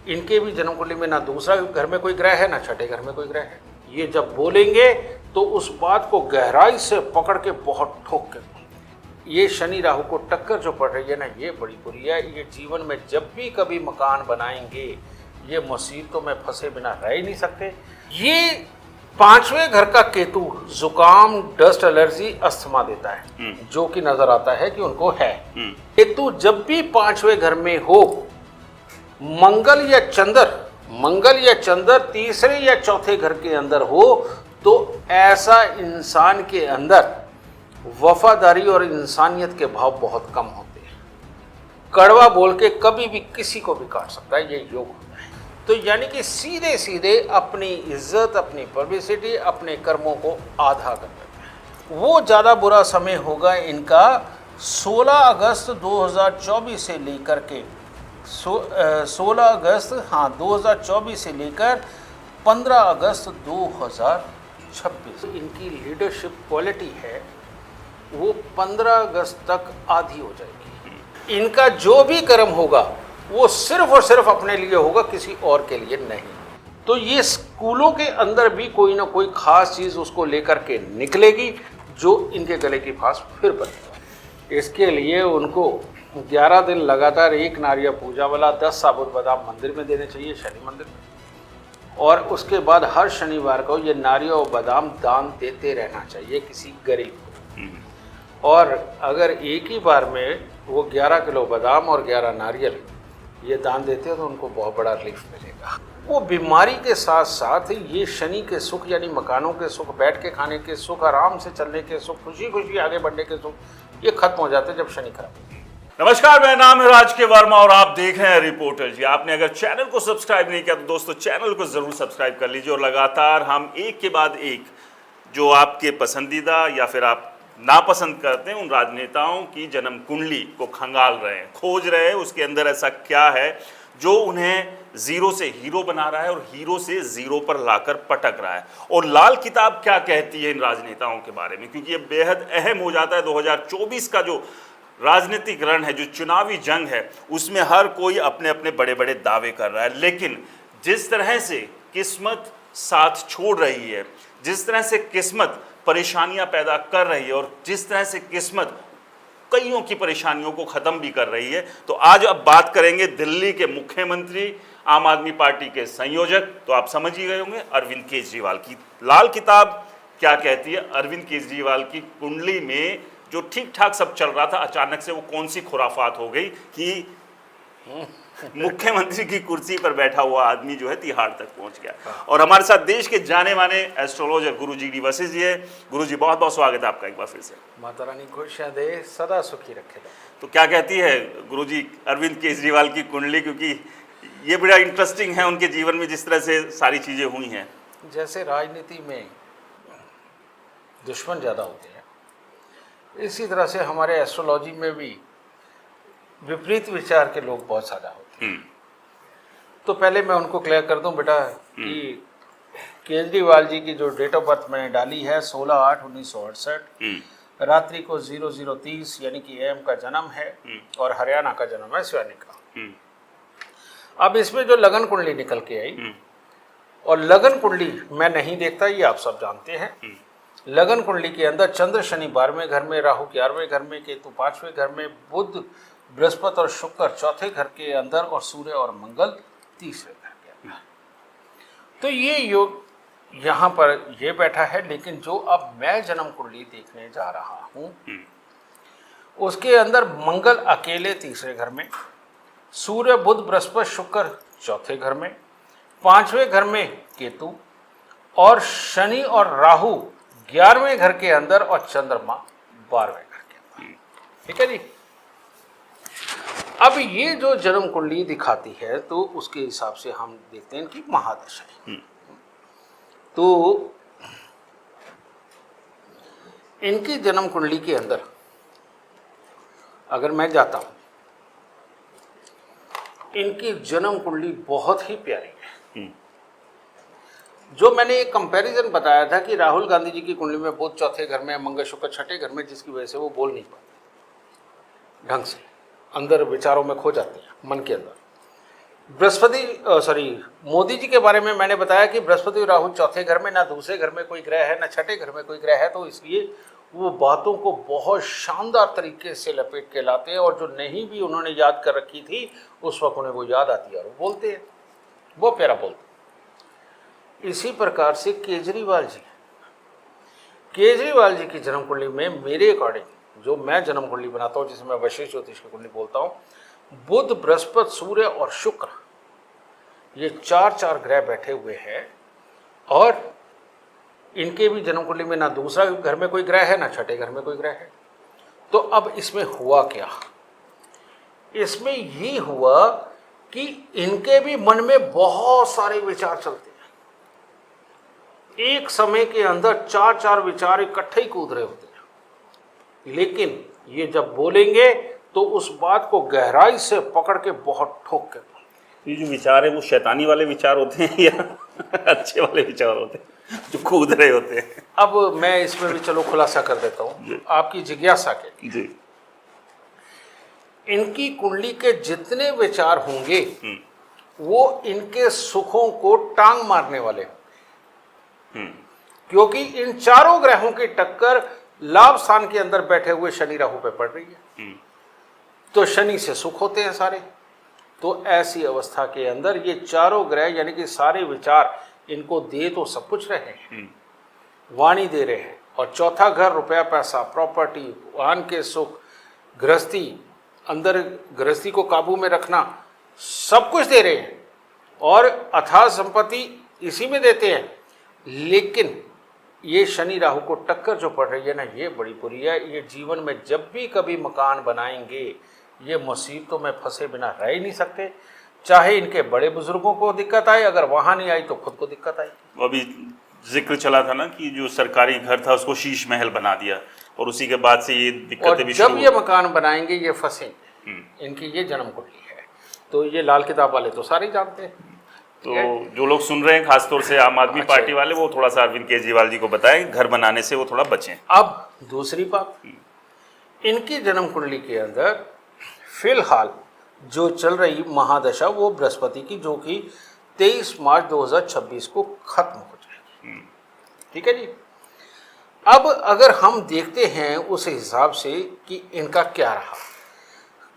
इनके भी जन्म कुंडली में ना दूसरा घर में कोई ग्रह है ना छठे घर में कोई ग्रह है। ये जब बोलेंगे तो उस बात को गहराई से पकड़ के बहुत ठोक के, ये शनि राहु को टक्कर जो पड़ रही है ना, ये बड़ी बुरी है। ये जीवन में जब भी कभी मकान बनाएंगे ये मुसीबतों में फंसे बिना रह ही नहीं सकते। ये पांचवें घर का केतु जुकाम, डस्ट एलर्जी, अस्थमा देता है, जो कि नजर आता है कि उनको है। केतु जब भी पांचवें घर में हो, मंगल या चंद्र तीसरे या चौथे घर के अंदर हो, तो ऐसा इंसान के अंदर वफादारी और इंसानियत के भाव बहुत कम होते हैं। कड़वा बोल के कभी भी किसी को भी काट सकता है, ये योग होता है। तो यानी कि सीधे सीधे अपनी इज्जत, अपनी पब्लिसिटी, अपने कर्मों को आधा कर देते हैं। वो ज़्यादा बुरा समय होगा इनका 16 अगस्त 2024 से लेकर के 16 अगस्त 2024 से लेकर 15 अगस्त 2026। इनकी लीडरशिप क्वालिटी है वो 15 अगस्त तक आधी हो जाएगी। इनका जो भी कर्म होगा वो सिर्फ और सिर्फ अपने लिए होगा, किसी और के लिए नहीं। तो ये स्कूलों के अंदर भी कोई ना कोई खास चीज़ उसको लेकर के निकलेगी जो इनके गले की फांस फिर बनेगा। इसके लिए उनको 11 दिन लगातार एक नारियल पूजा वाला 10 साबुत बादाम मंदिर में देने चाहिए, शनि मंदिर में। और उसके बाद हर शनिवार को ये नारियल और बादाम दान देते रहना चाहिए किसी गरीब को। और अगर एक ही बार में वो 11 किलो बादाम और 11 नारियल ये दान देते हैं तो उनको बहुत बड़ा रिलीफ मिलेगा। वो बीमारी के साथ साथ ये शनि के सुख यानी मकानों के सुख, बैठ के खाने के सुख, आराम से चलने के सुख, खुशी खुशी आगे बढ़ने के सुख, ये खत्म हो जाते हैं जब शनि खराब होता है। नमस्कार, मेरा नाम है राज के वर्मा और आप देख रहे हैं रिपोर्टर जी। आपने अगर चैनल को सब्सक्राइब नहीं किया तो दोस्तों चैनल को जरूर सब्सक्राइब कर लीजिए और लगातार हम एक के बाद एक जो आपके पसंदीदा या फिर आप नापसंद करते हैं उन राजनेताओं की जन्म कुंडली को खंगाल रहे हैं, खोज रहे हैं उसके अंदर ऐसा क्या है जो उन्हें जीरो से हीरो बना रहा है और हीरो से जीरो पर लाकर पटक रहा है। और लाल किताब क्या कहती है इन राजनेताओं के बारे में, क्योंकि ये बेहद अहम हो जाता है। 2024 का जो राजनीतिक रण है, जो चुनावी जंग है, उसमें हर कोई अपने अपने बड़े बड़े दावे कर रहा है। लेकिन जिस तरह से किस्मत साथ छोड़ रही है, जिस तरह से किस्मत परेशानियां पैदा कर रही है और जिस तरह से किस्मत कईयों की परेशानियों को ख़त्म भी कर रही है, तो आज अब बात करेंगे दिल्ली के मुख्यमंत्री, आम आदमी पार्टी के संयोजक, तो आप समझ ही गए होंगे, अरविंद केजरीवाल की लाल किताब क्या कहती है। अरविंद केजरीवाल की कुंडली में जो ठीक ठाक सब चल रहा था, अचानक से वो कौन सी खुराफात हो गई कि मुख्यमंत्री की कुर्सी पर बैठा हुआ आदमी जो है तिहाड़ तक पहुंच गया। और हमारे साथ देश के जाने माने एस्ट्रोलॉजर गुरुजी डी वशिष्ठ जी है। गुरुजी बहुत बहुत स्वागत है आपका एक बार फिर से। माता रानी खुशियाँ दे, सदा सुखी रखे। तो क्या कहती है गुरुजी अरविंद केजरीवाल की कुंडली, क्योंकि ये बड़ा इंटरेस्टिंग है उनके जीवन में जिस तरह से सारी चीजें हुई हैं। जैसे राजनीति में दुश्मन ज़्यादा होते हैं, इसी तरह से हमारे एस्ट्रोलॉजी में भी विपरीत विचार के लोग बहुत ज़्यादा होते हैं। तो पहले मैं उनको क्लियर कर दूं बेटा कि केजरीवाल जी की जो डेट ऑफ बर्थ मैंने डाली है 16/8/1968, रात्रि को 00:30 यानी कि एम का जन्म है और हरियाणा का जन्म है, सिवानी का। अब इसमें जो लगन कुंडली निकल के आई, और लगन कुंडली मैं नहीं देखता, ये आप सब जानते हैं। लगन कुंडली के अंदर चंद्र शनि 12वें घर में, राहु 11वें घर में, केतु 5वें घर में, बुध बृहस्पति और शुक्र चौथे घर के अंदर, और सूर्य और मंगल तीसरे घर के अंदर। तो ये योग यहाँ पर ये बैठा है। लेकिन जो अब मैं जन्म कुंडली देखने जा रहा हूँ उसके अंदर मंगल अकेले तीसरे घर में, सूर्य बुध बृहस्पति शुक्र चौथे घर में, 5वें घर में केतु, और शनि और राहु 11वें घर के अंदर, और चंद्रमा 12वें घर के अंदर। ठीक है जी। अब ये जो जन्म कुंडली दिखाती है तो उसके हिसाब से हम देखते हैं कि महादशा है। तो इनकी जन्म कुंडली के अंदर अगर मैं जाता हूं, इनकी जन्म कुंडली बहुत ही प्यारी है। जो मैंने एक कंपैरिजन बताया था कि राहुल गांधी जी की कुंडली में बुध चौथे घर में, मंगल शुक्र छठे घर में, जिसकी वजह से वो बोल नहीं पाते ढंग से, अंदर विचारों में खो जाते हैं मन के अंदर। मोदी जी के बारे में मैंने बताया कि बृहस्पति और राहु चौथे घर में, ना दूसरे घर में कोई ग्रह है, ना छठे घर में कोई ग्रह है, तो इसलिए वो बातों को बहुत शानदार तरीके से लपेट के लाते हैं, और जो नहीं भी उन्होंने याद कर रखी थी उस वक्त उन्हें वो याद आती है और वो बोलते हैं, वो प्यारा बोलते हैं। इसी प्रकार से केजरीवाल जी की जन्म कुंडली में मेरे अकॉर्डिंग, जो मैं जन्म कुंडली बनाता हूँ, जिसमें मैं वशिष्ठ ज्योतिष की कुंडली बोलता हूँ, बुध, बृहस्पति, सूर्य और शुक्र, ये चार ग्रह बैठे हुए हैं, और इनके भी जन्म कुंडली में ना दूसरा घर में कोई ग्रह है, ना छठे घर में कोई ग्रह है। तो अब इसमें हुआ क्या? इसमें ये हुआ कि इनके भी मन में बहुत सारे विचार चलते हैं, एक समय के अंदर चार विचार इकट्ठे ही कूद रहे होते हैं, लेकिन ये जब बोलेंगे तो उस बात को गहराई से पकड़ के बहुत ठोक के। ये जो विचार है वो शैतानी वाले विचार होते हैं या अच्छे वाले विचार होते हैं जो कूद रहे होते हैं? अब मैं इसमें भी चलो खुलासा कर देता हूँ आपकी जिज्ञासा के। जी। इनकी कुंडली के जितने विचार होंगे वो इनके सुखों को टांग मारने वाले, क्योंकि इन चारों ग्रहों की टक्कर लाभ स्थान के अंदर बैठे हुए शनि राहु पे पड़ रही है, तो शनि से सुख होते हैं सारे। तो ऐसी अवस्था के अंदर ये चारों ग्रह यानी कि सारे विचार इनको दे तो सब कुछ रहे हैं, वाणी दे रहे हैं, और चौथा घर रुपया पैसा, प्रॉपर्टी, वाहन के सुख, गृहस्थी, अंदर गृहस्थी को काबू में रखना, सब कुछ दे रहे हैं, और अथाह संपत्ति इसी में देते हैं। लेकिन ये शनि राहु को टक्कर जो पड़ रही है ना, ये बड़ी बुरी है। ये जीवन में जब भी कभी मकान बनाएंगे, ये मुसीबतों में फंसे बिना रह ही नहीं सकते। चाहे इनके बड़े बुजुर्गों को दिक्कत आए, अगर वहाँ नहीं आई तो खुद को दिक्कत आई। अभी जिक्र चला था ना कि जो सरकारी घर था उसको शीश महल बना दिया, और उसी के बाद से ये दिक्कतें भी जब ये मकान बनाएंगे ये फंसेंगे। इनकी ये जन्म कुंडली है, तो ये लाल किताब वाले तो सारे जानते हैं। तो जो लोग सुन रहे हैं खासतौर से आम आदमी पार्टी वाले, वो थोड़ा सा अरविंद केजरीवाल जी को बताएं घर बनाने से वो थोड़ा बचें। अब दूसरी बात, इनकी जन्म कुंडली के अंदर फिलहाल जो चल रही महादशा वो बृहस्पति की, जो कि 23 मार्च 2026 को खत्म हो जाएगी। ठीक है जी। अब अगर हम देखते हैं उस हिसाब से कि इनका क्या रहा,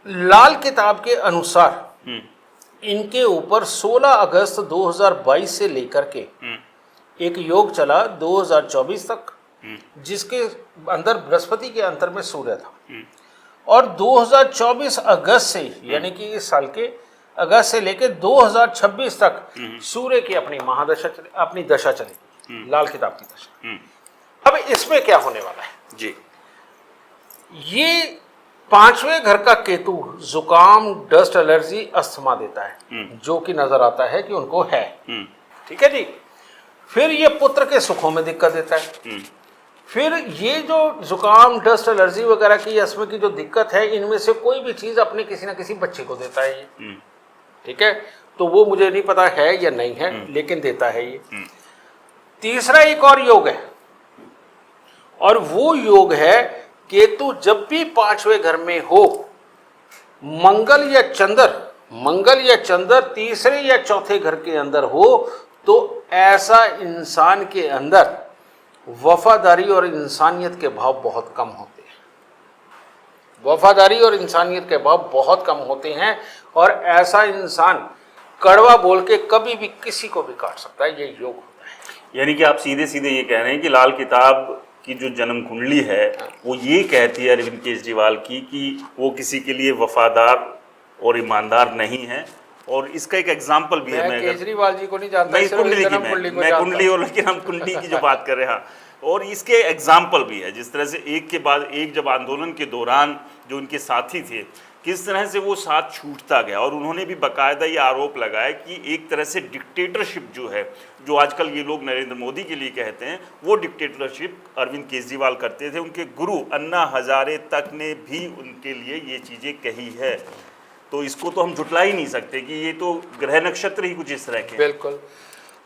लाल किताब के अनुसार इनके ऊपर 16 अगस्त 2022 से लेकर के एक योग चला 2024 तक, जिसके अंदर बृहस्पति के अंतर में सूर्य था, और 2024 अगस्त से यानी कि इस साल के अगस्त से लेकर 2026 तक सूर्य की अपनी महादशा चली, अपनी दशा चली, लाल किताब की दशा। अब इसमें क्या होने वाला है जी? ये पांचवें घर का केतु जुकाम, डस्ट एलर्जी, अस्थमा देता है, जो कि नजर आता है कि उनको है। ठीक है जी। फिर ये पुत्र के सुखों में दिक्कत देता है। फिर ये जो जुकाम, डस्ट एलर्जी वगैरह की, अस्थमा की जो दिक्कत है, इनमें से कोई भी चीज अपने किसी ना किसी बच्चे को देता है ये। ठीक है, तो वो मुझे नहीं पता है या नहीं है, लेकिन देता है ये। तीसरा एक और योग है, और वो योग है केतु जब भी पांचवें घर में हो, मंगल या चंद्र तीसरे या चौथे घर के अंदर हो, तो ऐसा इंसान के अंदर वफादारी और इंसानियत के भाव बहुत कम होते हैं। वफादारी और इंसानियत के भाव बहुत कम होते हैं, और ऐसा इंसान कड़वा बोल के कभी भी किसी को भी काट सकता है। ये योग होता है। यानी कि आप सीधे सीधे ये कह रहे हैं कि लाल किताब की जो जन्म कुंडली है वो ये कहती है अरविंद केजरीवाल की कि वो किसी के लिए वफादार और ईमानदार नहीं है। और इसका एक एग्जाम्पल भी है। मैं केजरीवाल जी को नहीं जानता, नहीं, कुंडली की मैं कुंडली, और लेकिन हम कुंडली की जो बात कर रहे हैं, और इसके एग्जाम्पल भी है। जिस तरह से एक के बाद एक जब आंदोलन के दौरान जो उनके साथी थे, किस तरह से वो साथ छूटता गया, और उन्होंने भी बाकायदा ये आरोप लगाया कि एक तरह से डिक्टेटरशिप जो है, जो आजकल ये लोग नरेंद्र मोदी के लिए कहते हैं, वो डिक्टेटरशिप अरविंद केजरीवाल करते थे। उनके गुरु अन्ना हजारे तक ने भी उनके लिए ये चीज़ें कही है। तो इसको तो हम झुटला ही नहीं सकते कि ये तो ग्रह नक्षत्र ही कुछ इस तरह के। बिल्कुल।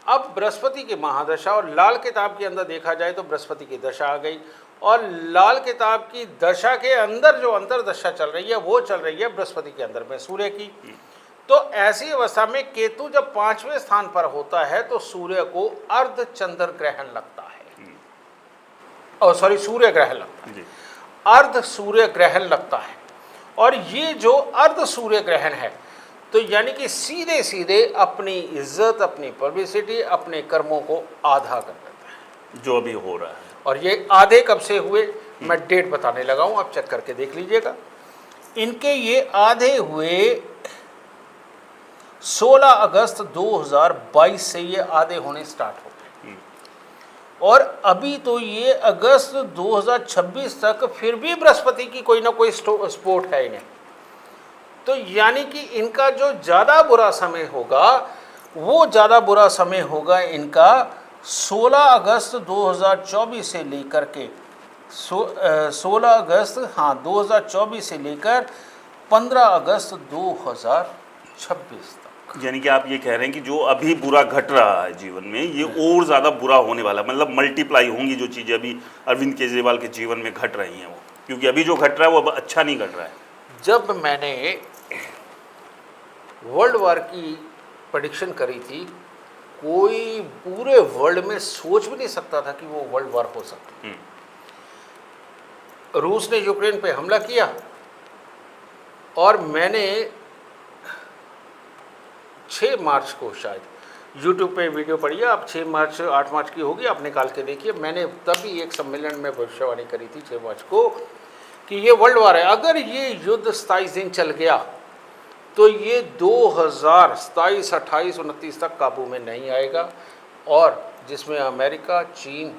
अब बृहस्पति की महादशा, और लाल किताब के अंदर देखा जाए तो बृहस्पति की दशा आ गई, और लाल किताब की दशा के अंदर जो अंतरदशा चल रही है वो चल रही है बृहस्पति के अंदर में सूर्य की। तो ऐसी अवस्था में केतु जब 5वें स्थान पर होता है तो सूर्य को अर्ध चंद्र ग्रहण लगता है, और सॉरी सूर्य ग्रहण लगता है, जी। अर्ध सूर्य ग्रहण लगता है। और ये जो अर्ध सूर्य ग्रहण है तो यानी कि सीधे सीधे अपनी इज्जत, अपनी पब्लिसिटी, अपने कर्मों को आधा कर देता है। जो अभी हो रहा है, और ये आधे कब से हुए, मैं डेट बताने लगा हूं, आप चेक करके देख लीजिएगा। इनके ये आधे हुए 16 अगस्त 2022 से ये आधे होने स्टार्ट हो गए, और अभी तो ये अगस्त 2026 तक फिर भी बृहस्पति की कोई ना कोई स्पोर्ट है इन्हें। तो यानी कि इनका जो ज़्यादा बुरा समय होगा वो ज़्यादा बुरा समय होगा इनका 16 अगस्त 2024 से लेकर के 16 अगस्त 2024 से लेकर 15 अगस्त 2026 तक। यानी कि आप ये कह रहे हैं कि जो अभी बुरा घट रहा है जीवन में, ये और ज़्यादा बुरा होने वाला है, मतलब मल्टीप्लाई होंगी जो चीज़ें अभी अरविंद केजरीवाल के जीवन में घट रही हैं वो, क्योंकि अभी जो घट रहा है वो अब अच्छा नहीं घट रहा है। जब मैंने वर्ल्ड वार की प्रेडिक्शन करी थी, कोई पूरे वर्ल्ड में सोच भी नहीं सकता था कि वो वर्ल्ड वार हो सकती। रूस ने यूक्रेन पे हमला किया और मैंने 6 मार्च को शायद यूट्यूब पे वीडियो पढ़िए आप, 6 मार्च 8 मार्च की होगी, आप निकाल के देखिए। मैंने तभी एक सम्मेलन में भविष्यवाणी करी थी 6 मार्च को कि ये वर्ल्ड वार है। अगर ये युद्ध 27 दिन चल गया तो ये 2027, 28, 29 तक काबू में नहीं आएगा, और जिसमें अमेरिका, चीन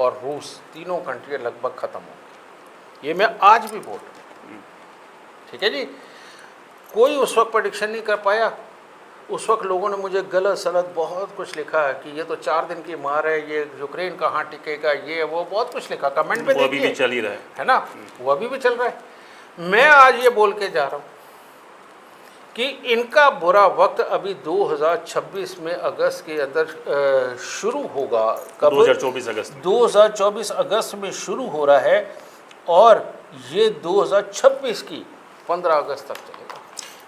और रूस तीनों कंट्री लगभग ख़त्म होंगी। ये मैं आज भी बोल रहा हूँ, ठीक है जी। कोई उस वक्त प्रेडिक्शन नहीं कर पाया। उस वक्त लोगों ने मुझे गलत सलत बहुत कुछ लिखा है कि ये तो 4 दिन की मार है, ये यूक्रेन कहाँ टिकेगा, ये वो बहुत कुछ लिखा कमेंट में, वो अभी भी चल ही रहा है ना, वो अभी भी चल रहा है। मैं आज ये बोल के जा रहा हूँ कि इनका बुरा वक्त अभी 2026 में अगस्त के अंदर शुरू होगा। कब? 2024 अगस्त। 2024 अगस्त में शुरू हो रहा है और ये 2026 की 15 अगस्त तक चलेगा।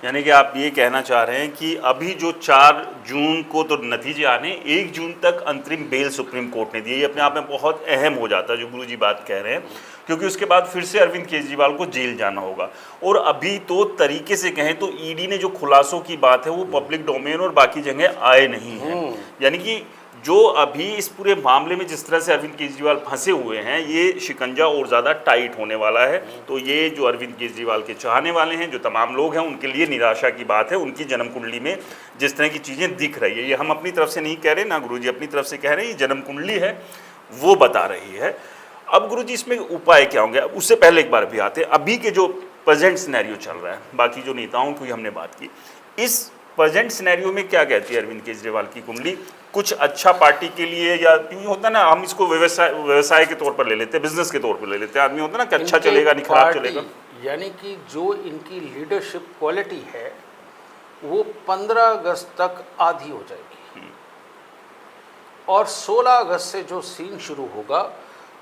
यानी कि आप ये कहना चाह रहे हैं कि अभी जो 4 जून को तो नतीजे आने, 1 जून तक अंतरिम बेल सुप्रीम कोर्ट ने दी, ये अपने आप में बहुत अहम हो जाता है जो गुरुजी बात कह रहे हैं, क्योंकि उसके बाद फिर से अरविंद केजरीवाल को जेल जाना होगा। और अभी तो तरीके से कहें तो ईडी ने जो खुलासों की बात है वो पब्लिक डोमेन और बाकी जगह आए नहीं हैं। यानी कि जो अभी इस पूरे मामले में जिस तरह से अरविंद केजरीवाल फंसे हुए हैं, ये शिकंजा और ज़्यादा टाइट होने वाला है। तो ये जो अरविंद केजरीवाल के चाहने वाले हैं, जो तमाम लोग हैं, उनके लिए निराशा की बात है। उनकी जन्म कुंडली में जिस तरह की चीज़ें दिख रही है, ये हम अपनी तरफ से नहीं कह रहे ना, गुरुजी अपनी तरफ से कह रहे हैं, ये जन्म कुंडली है वो बता रही है। अब गुरुजी इसमें उपाय क्या होंगे? उससे पहले एक बार भी आते हैं अभी के जो प्रेजेंट सिनेरियो चल रहा है, बाकी जो नेताओं की हमने बात की, इस प्रेजेंट सिनेरियो में क्या कहती है अरविंद केजरीवाल की कुंडली? कुछ अच्छा पार्टी के लिए, या यूँ होता है ना, हम इसको व्यवसाय के तौर पर ले लेते हैं, बिजनेस के तौर पर ले लेते हैं, आदमी होता है ना कि अच्छा चलेगा नहीं खराब चलेगा। यानी कि जो इनकी लीडरशिप क्वालिटी है वो 15 अगस्त तक आधी हो जाएगी, और 16 अगस्त से जो सीन शुरू होगा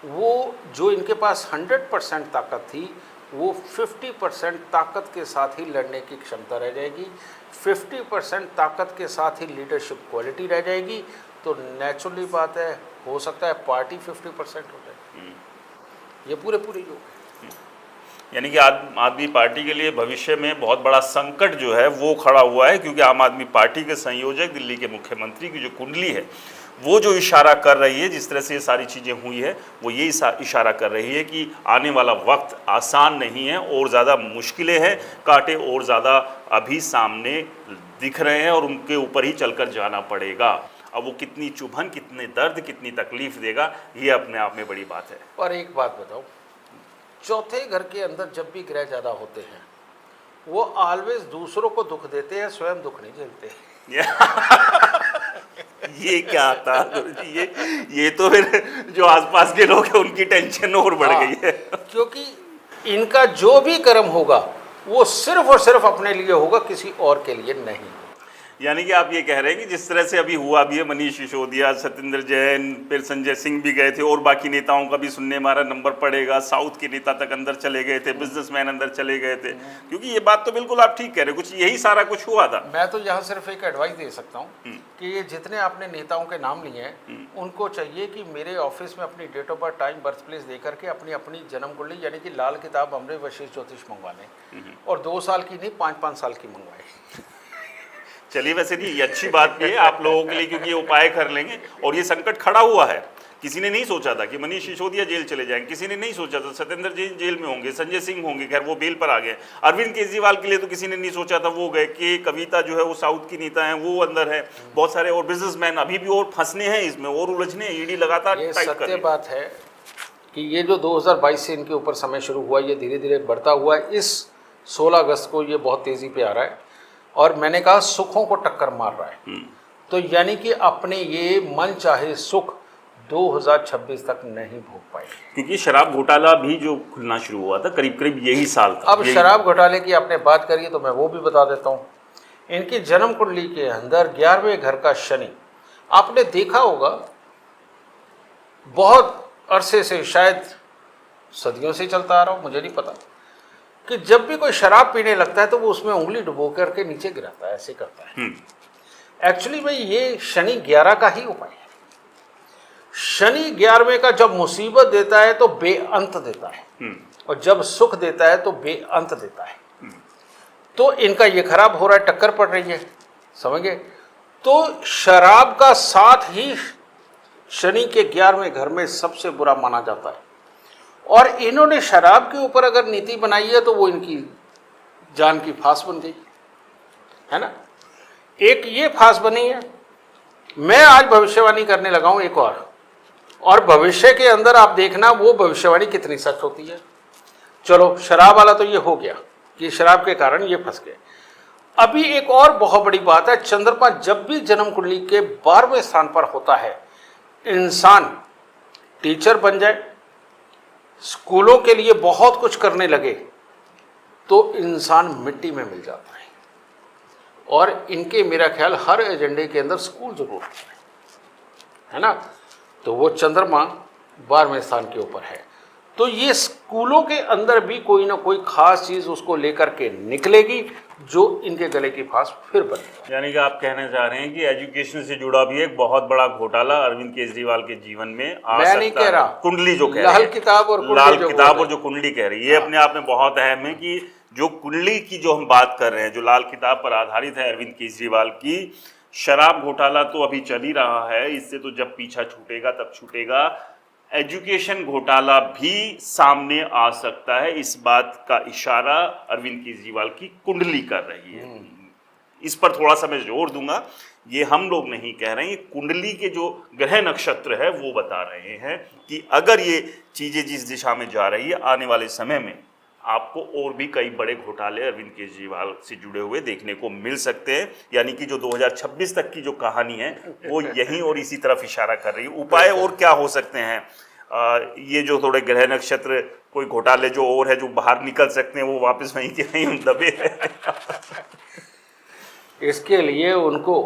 वो जो इनके पास 100% ताकत थी वो 50% ताकत के साथ ही लड़ने की क्षमता रह जाएगी, 50% ताकत के साथ ही लीडरशिप क्वालिटी रह जाएगी। तो नेचुरली बात है, हो सकता है पार्टी 50% हो जाए। ये पूरे जो यानी कि आम आदमी पार्टी के लिए भविष्य में बहुत बड़ा संकट जो है वो खड़ा हुआ है, क्योंकि आम आदमी पार्टी के संयोजक दिल्ली के मुख्यमंत्री की जो कुंडली है वो जो इशारा कर रही है, जिस तरह से ये सारी चीज़ें हुई है, वो ये इशारा कर रही है कि आने वाला वक्त आसान नहीं है और ज़्यादा मुश्किलें हैं, कांटे और ज़्यादा अभी सामने दिख रहे हैं और उनके ऊपर ही चलकर जाना पड़ेगा। अब वो कितनी चुभन, कितने दर्द, कितनी तकलीफ देगा, ये अपने आप में बड़ी बात है। और एक बात बताओ, चौथे घर के अंदर जब भी ग्रह ज़्यादा होते हैं वो ऑलवेज दूसरों को दुख देते हैं, स्वयं दुख नहीं झेलते। ये क्या था ये तो फिर जो आसपास के लोग हैं उनकी टेंशन और बढ़ गई है, क्योंकि इनका जो भी कर्म होगा वो सिर्फ और सिर्फ अपने लिए होगा, किसी और के लिए नहीं। यानी कि आप ये कह रहे हैं कि जिस तरह से अभी हुआ भी है, मनीष सिसोदिया, सत्येंद्र जैन, फिर संजय सिंह भी गए थे और बाकी नेताओं का भी सुनने में आ रहा नंबर पड़ेगा, साउथ के नेता तक अंदर चले गए थे, बिजनेसमैन अंदर चले गए थे, क्योंकि ये बात तो बिल्कुल आप ठीक कह रहे हो, कुछ यही सारा कुछ हुआ था। मैं तो यहाँ सिर्फ एक एडवाइस दे सकता हूँ कि ये जितने आपने नेताओं के नाम लिए हैं उनको चाहिए कि मेरे ऑफिस में अपनी date of birth, time, birth place दे करके अपनी अपनी जन्म कुंडली यानी कि लाल किताब हमरे वशिष्ठ ज्योतिष मंगवा लें, और 2 साल की नहीं 5-5 साल की मंगवाएं। चलिए, वैसे नहीं, ये अच्छी बात भी है आप लोगों के लिए, क्योंकि ये उपाय कर लेंगे। और ये संकट खड़ा हुआ है, किसी ने नहीं सोचा था कि मनीष सिसोदिया जेल चले जाएंगे, किसी ने नहीं सोचा था सत्येंद्र जैन जेल में होंगे, संजय सिंह होंगे, खैर वो बेल पर आ गए। अरविंद केजरीवाल के लिए तो किसी ने नहीं सोचा था, वो गए। कि कविता जो है वो साउथ की नेता है, वो अंदर है, बहुत सारे और बिजनेसमैन अभी भी और फंसने हैं इसमें और उलझने, ईडी लगातार ये टाइट कर सत्य रही है। बात है कि ये जो 2022 से इनके ऊपर समय शुरू हुआ, ये धीरे धीरे बढ़ता हुआ है। इस 16 अगस्त को ये बहुत तेज़ी पे आ रहा है और मैंने कहा सुखों को टक्कर मार रहा है। तो यानी कि अपने ये मन चाहे सुख 2026 तक नहीं भोग पाए, क्योंकि शराब घोटाला भी जो खुलना शुरू हुआ था करीब करीब यही साल था। अब शराब घोटाले की आपने बात करी तो मैं वो भी बता देता हूँ। इनकी जन्म कुंडली के अंदर 11वें घर का शनि, आपने देखा होगा बहुत अरसे से, शायद सदियों से चलता आ रहा हो, मुझे नहीं पता, कि जब भी कोई शराब पीने लगता है तो वो उसमें उंगली डुबो करके नीचे गिराता है, ऐसे करता है। एक्चुअली भाई ये शनि 11 का ही उपाय है। शनि 11वें का जब मुसीबत देता है तो बेअंत देता है, और जब सुख देता है तो बेअंत देता है। तो इनका ये खराब हो रहा है, टक्कर पड़ रही है, समझ गए। तो शराब का साथ ही शनि के 11वें घर में सबसे बुरा माना जाता है, और इन्होंने शराब के ऊपर अगर नीति बनाई है तो वो इनकी जान की फांस बन गई है ना। एक ये फांस बनी है। मैं आज भविष्यवाणी करने लगा हूं एक और भविष्य के अंदर आप देखना वो भविष्यवाणी कितनी सच होती है। चलो, शराब वाला तो ये हो गया कि शराब के कारण ये फंस गए। अभी एक और बहुत बड़ी बात है, चंद्रमा जब भी जन्म कुंडली के 12वें स्थान पर होता है, इंसान टीचर बन जाए, स्कूलों के लिए बहुत कुछ करने लगे, तो इंसान मिट्टी में मिल जाता है। और इनके मेरा ख्याल हर एजेंडे के अंदर स्कूल जरूर है ना। तो वो चंद्रमा 12वें स्थान के ऊपर है, तो ये स्कूलों के अंदर भी कोई ना कोई खास चीज उसको लेकर के निकलेगी जो इनके गले की फांस फिर बनेगी। यानी कि आप कहना चाह रहे हैं कि एजुकेशन से जुड़ा भी एक बहुत बड़ा घोटाला अरविंद केजरीवाल के जीवन में आ मैं सकता नहीं कह रहा, कुंडली जो कह रही लाल है, किताब और लाल किताब और जो कुंडली कह रही है, ये अपने आप में बहुत अहम है कि जो कुंडली की जो हम बात कर रहे हैं, जो लाल किताब पर आधारित है अरविंद केजरीवाल की, शराब घोटाला तो अभी चल ही रहा है, इससे तो जब पीछा छूटेगा तब छूटेगा। एजुकेशन घोटाला भी सामने आ सकता है, इस बात का इशारा अरविंद केजरीवाल की कुंडली कर रही है। इस पर थोड़ा सा मैं जोर दूंगा, ये हम लोग नहीं कह रहे हैं, ये कुंडली के जो ग्रह नक्षत्र है वो बता रहे हैं कि अगर ये चीजें जिस दिशा में जा रही है, आने वाले समय में आपको और भी कई बड़े घोटाले अरविंद केजरीवाल से जुड़े हुए देखने को मिल सकते हैं। यानी कि जो 2026 तक की जो कहानी है वो यहीं और इसी तरफ इशारा कर रही है। उपाय और क्या हो सकते हैं? ये जो थोड़े ग्रह नक्षत्र, कोई घोटाले जो और है जो बाहर निकल सकते हैं, वो वापस वहीं के वहीं दबे हैं। इसके लिए उनको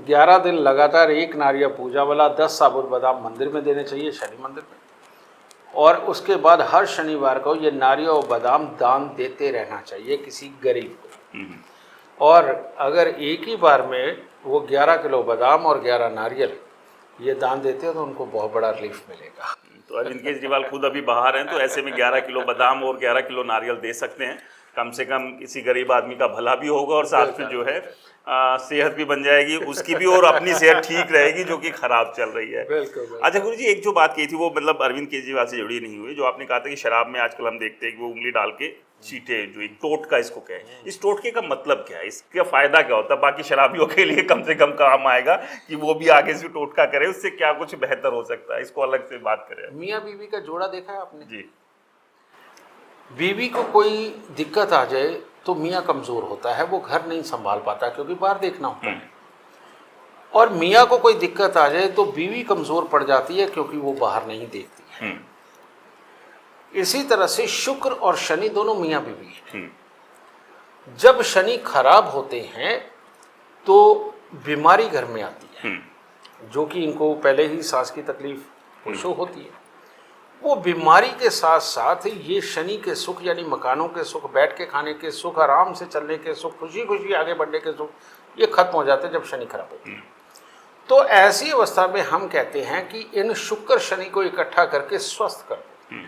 11 दिन लगातार एक नारियल पूजा वाला 10 साबुत बादाम मंदिर में देने चाहिए, शनि मंदिर में, और उसके बाद हर शनिवार को ये नारियल और बादाम दान देते रहना चाहिए किसी गरीब को। और अगर एक ही बार में वो 11 किलो बादाम और 11 नारियल ये दान देते हो तो उनको बहुत बड़ा रिलीफ मिलेगा। तो अरविंद केजरीवाल खुद अभी बाहर हैं, तो ऐसे में 11 किलो बादाम और 11 किलो नारियल दे सकते हैं। कम से कम किसी गरीब आदमी का भला भी होगा और साथ में जो है सेहत भी बन जाएगी उसकी भी, और अपनी सेहत ठीक रहेगी जो कि खराब चल रही है। अच्छा गुरु जी, एक जो बात कही थी वो मतलब अरविंद केजरीवाल से जुड़ी नहीं हुई, जो आपने कहा था कि शराब में आजकल हम देखते हैं कि वो उंगली डाल के चीटे, जो एक टोटका इसको कहे, इस टोटके का मतलब क्या है, इसका फायदा क्या होता है? बाकी शराबियों के लिए कम से कम काम आएगा कि वो भी आगे से टोटका करे, उससे क्या कुछ बेहतर हो सकता है, इसको अलग से बात करें। मियाँ बीवी का जोड़ा देखा है आपने जी? बीवी को कोई दिक्कत आ जाए तो मियाँ कमज़ोर होता है, वो घर नहीं संभाल पाता क्योंकि बाहर देखना होता है। और मियाँ को कोई दिक्कत आ जाए तो बीवी कमज़ोर पड़ जाती है क्योंकि वो बाहर नहीं देखती है। इसी तरह से शुक्र और शनि दोनों मियाँ बीवी हैं। जब शनि खराब होते हैं तो बीमारी घर में आती है, जो कि इनको पहले ही सांस की तकलीफ शो होती है, वो बीमारी के साथ साथ ये शनि के सुख यानी मकानों के सुख, बैठ के खाने के सुख, आराम से चलने के सुख, खुशी खुशी आगे बढ़ने के सुख, ये खत्म हो जाते हैं जब शनि खराब होती है। तो ऐसी अवस्था में हम कहते हैं कि इन शुक्र शनि को इकट्ठा करके स्वस्थ कर दो।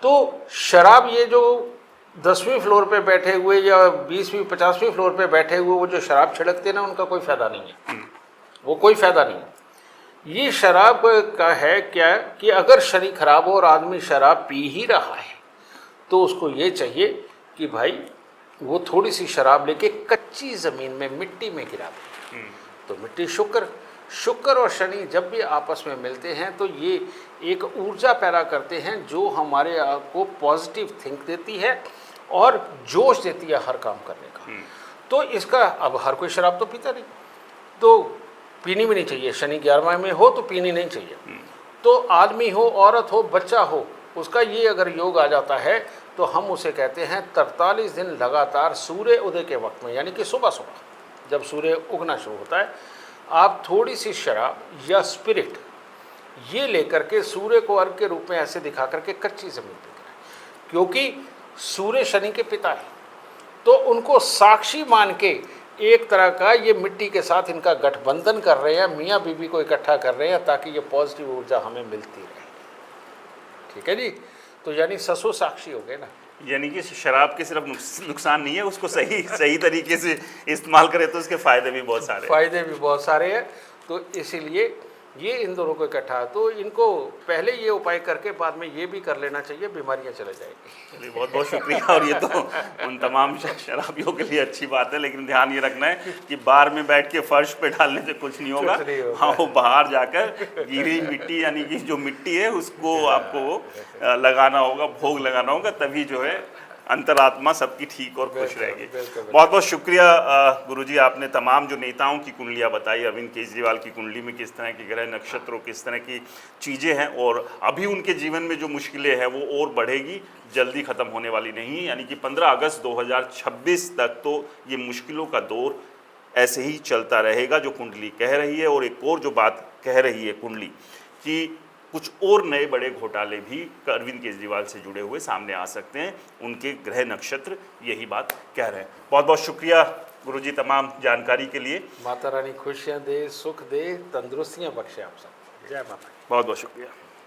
तो शराब, ये जो 10वीं फ्लोर पे बैठे हुए या 20वीं 50वीं फ्लोर पे बैठे हुए वो जो शराब छिड़कते हैं ना, उनका कोई फायदा नहीं है, वो कोई फायदा नहीं है। ये शराब का है क्या कि अगर शनि खराब हो और आदमी शराब पी ही रहा है तो उसको ये चाहिए कि भाई वो थोड़ी सी शराब लेके कच्ची ज़मीन में मिट्टी में गिरा दे। तो मिट्टी शुक्र और शनि जब भी आपस में मिलते हैं तो ये एक ऊर्जा पैदा करते हैं जो हमारे को पॉजिटिव थिंक देती है और जोश देती है हर काम करने का। तो इसका, अब हर कोई शराब तो पीता नहीं, तो पीनी भी नहीं चाहिए। शनि 11वां में हो तो पीनी नहीं चाहिए। तो आदमी हो, औरत हो, बच्चा हो, उसका ये अगर योग आ जाता है तो हम उसे कहते हैं 43 दिन लगातार सूर्य उदय के वक्त में, यानी कि सुबह सुबह जब सूर्य उगना शुरू होता है, आप थोड़ी सी शराब या स्पिरिट ये लेकर के सूर्य को अर्घ के रूप में ऐसे दिखा करके कच्ची जमीन पर गिराएं, क्योंकि सूर्य शनि के पिता है। तो उनको साक्षी मान के एक तरह का ये मिट्टी के साथ इनका गठबंधन कर रहे हैं, मियाँ बीबी को इकट्ठा कर रहे हैं ताकि ये पॉजिटिव ऊर्जा हमें मिलती रहे। ठीक है जी। तो यानी ससुर साक्षी हो गए ना। यानी कि शराब के सिर्फ नुकसान नहीं है, उसको सही तरीके से इस्तेमाल करें तो उसके फ़ायदे भी बहुत सारे हैं। तो इसीलिए ये इन दोनों को इकट्ठा, तो इनको पहले ये उपाय करके बाद में ये भी कर लेना चाहिए, बीमारियां चले जाएगी। चलिए, बहुत बहुत शुक्रिया। और ये तो उन तमाम शराबियों के लिए अच्छी बात है, लेकिन ध्यान ये रखना है कि बार में बैठ के फर्श पे डालने से कुछ नहीं होगा। हाँ, वो बाहर जाकर गीली मिट्टी यानी कि जो मिट्टी है उसको आपको लगाना होगा, भोग लगाना होगा, तभी जो है अंतरात्मा सबकी ठीक और खुश रहेगी। बहुत बहुत शुक्रिया गुरुजी, आपने तमाम जो नेताओं की कुंडलियां बताई, अरविंद केजरीवाल की कुंडली में किस तरह के ग्रह नक्षत्रों, किस तरह की चीज़ें हैं, और अभी उनके जीवन में जो मुश्किलें हैं वो और बढ़ेगी, जल्दी ख़त्म होने वाली नहीं है। यानी कि 15 अगस्त 2026 तक तो ये मुश्किलों का दौर ऐसे ही चलता रहेगा, जो कुंडली कह रही है। और एक और जो बात कह रही है कुंडली कि कुछ और नए बड़े घोटाले भी अरविंद केजरीवाल से जुड़े हुए सामने आ सकते हैं, उनके ग्रह नक्षत्र यही बात कह रहे हैं। बहुत बहुत शुक्रिया गुरुजी तमाम जानकारी के लिए। माता रानी खुशियाँ दे, सुख दे, तंदुरुस्तियाँ बख्शे आप सब। जय माता। बहुत बहुत शुक्रिया।